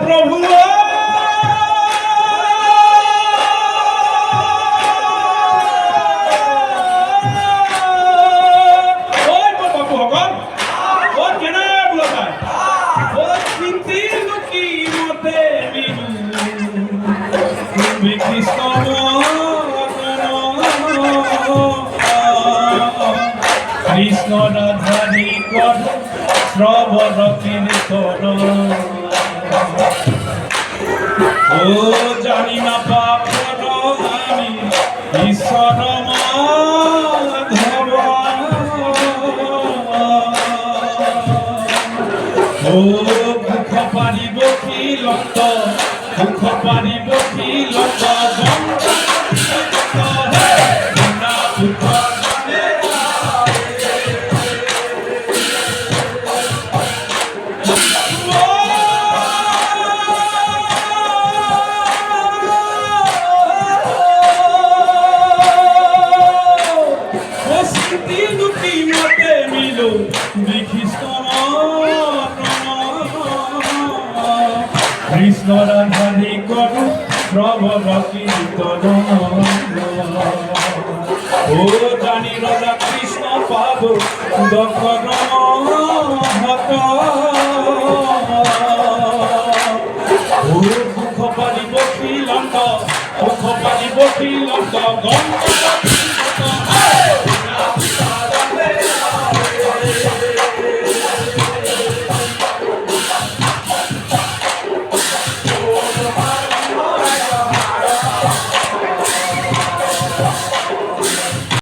প্রভু কৃষ্ণ রাধারি কর শ্রবণ কীর্তন ও জানি না পাপ আমি ঈশ্বর মাধব ও দুঃখ পারিব কি লক্ষ দুঃখ পারিব কি লক্ষ কৃষ্ণ রাধারি কর শ্রবণ কীর্তন ও জানি রাধা কৃষ্ণ পাব দক্ষর হত ও দুঃখ পারিব কি লঙ্ক দুঃখ পারিব কি লঙ্ক গঙ্গ